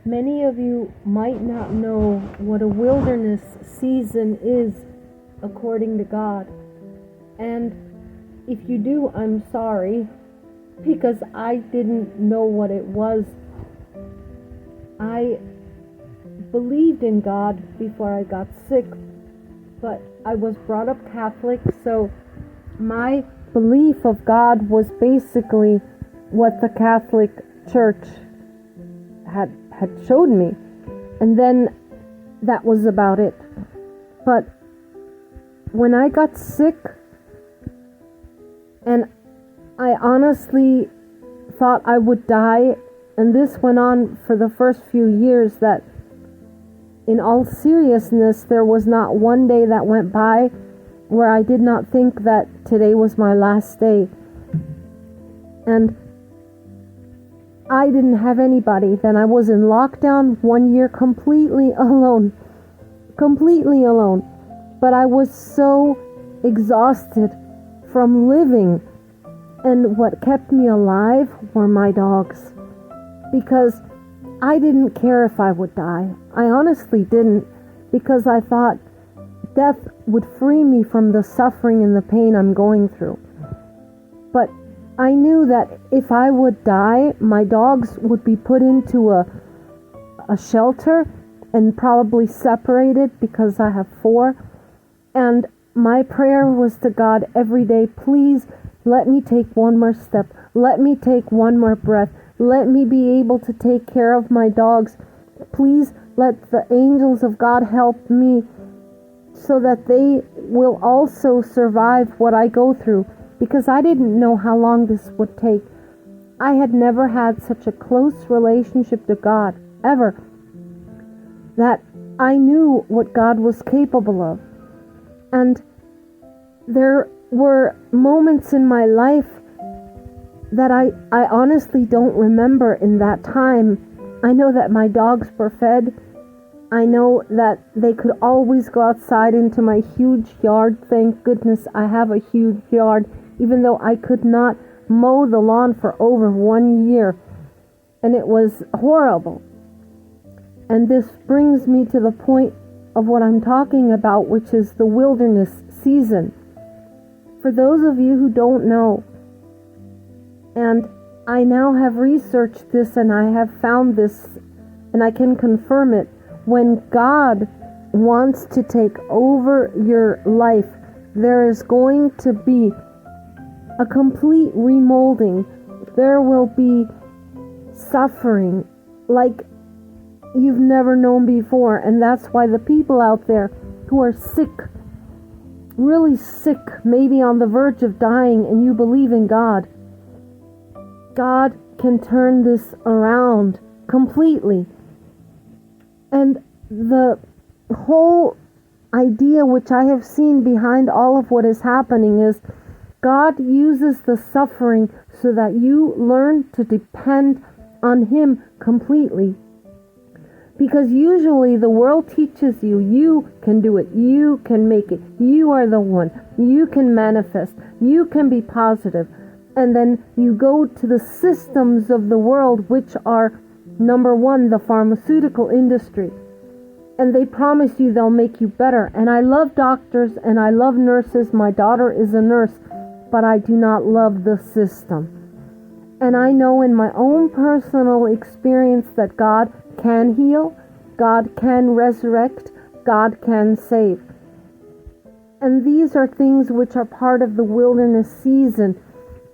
Many of you might not know what a wilderness season is according to God. And if you do, I'm sorry, because I didn't know what it was. I believed in God before I got sick, but I was brought up Catholic, so my belief of God was basically what the Catholic Church had showed me, and then that was about it. But when I got sick, and I honestly thought I would die, and this went on for the first few years, that in all seriousness, there was not one day that went by where I did not think that today was my last day. And I didn't have anybody. Then I was in lockdown 1 year completely alone. But I was so exhausted from living. And what kept me alive were my dogs. Because I didn't care if I would die. I honestly didn't. Because I thought death would free me from the suffering and the pain I'm going through. But I knew that if I would die, my dogs would be put into a shelter and probably separated, because I have 4. And my prayer was to God every day, please let me take one more step. Let me take one more breath. Let me be able to take care of my dogs. Please let the angels of God help me so that they will also survive what I go through. Because I didn't know how long this would take. I had never had such a close relationship to God, ever, that I knew what God was capable of. And there were moments in my life that I honestly don't remember in that time. I know that my dogs were fed. I know that they could always go outside into my huge yard. Thank goodness I have a huge yard, even though I could not mow the lawn for over 1 year. And it was horrible. And this brings me to the point of what I'm talking about, which is the wilderness season. For those of you who don't know, and I now have researched this and I have found this and I can confirm it, when God wants to take over your life, there is going to be a complete remolding. There will be suffering like you've never known before. And that's why the people out there who are sick, really sick, maybe on the verge of dying, and you believe in God, God can turn this around completely. And the whole idea which I have seen behind all of what is happening is God uses the suffering so that you learn to depend on Him completely. Because usually the world teaches you, you can do it, you can make it, you are the one, you can manifest, you can be positive. And then you go to the systems of the world, which are, number one, the pharmaceutical industry. And they promise you they'll make you better. And I love doctors and I love nurses. My daughter is a nurse, but I do not love the system. And I know in my own personal experience that God can heal, God can resurrect, God can save. And these are things which are part of the wilderness season,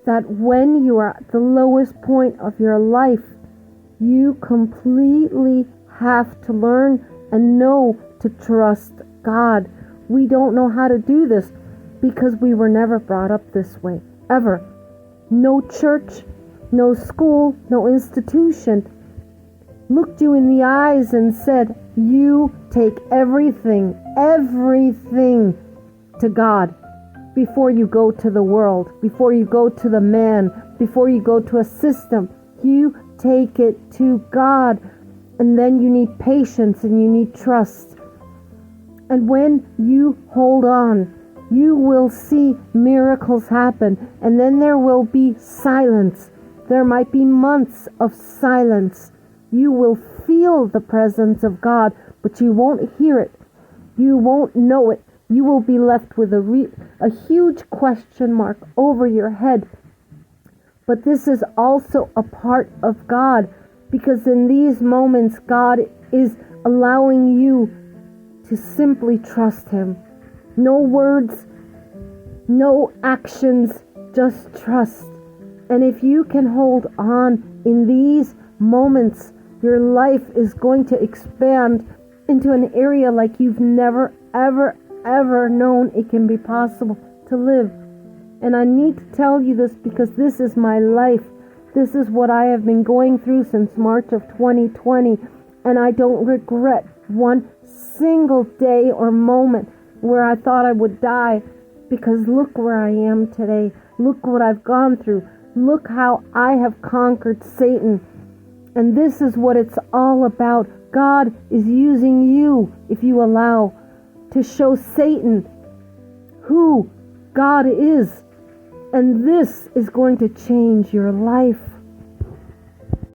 that when you are at the lowest point of your life, you completely have to learn and know to trust God. We don't know how to do this because we were never brought up this way, ever. No church, no school, no institution looked you in the eyes and said, you take everything to God before you go to the world, before you go to the man, before you go to a system. You take it to God. And then you need patience and you need trust. And when you hold on, you will see miracles happen. And then there will be silence. There might be months of silence. You will feel the presence of God, but you won't hear it. You won't know it. You will be left with a huge question mark over your head. But this is also a part of God, because in these moments, God is allowing you to simply trust Him. No words, no actions, just trust. And if you can hold on in these moments, your life is going to expand into an area like you've never, ever known it can be possible to live. And I need to tell you this because this is my life. This is what I have been going through since March of 2020. And I don't regret one single day or moment where I thought I would die, because look where I am today. Look what I've gone through. Look how I have conquered Satan. And this is what it's all about. God is using you, if you allow, to show Satan who God is. And this is going to change your life.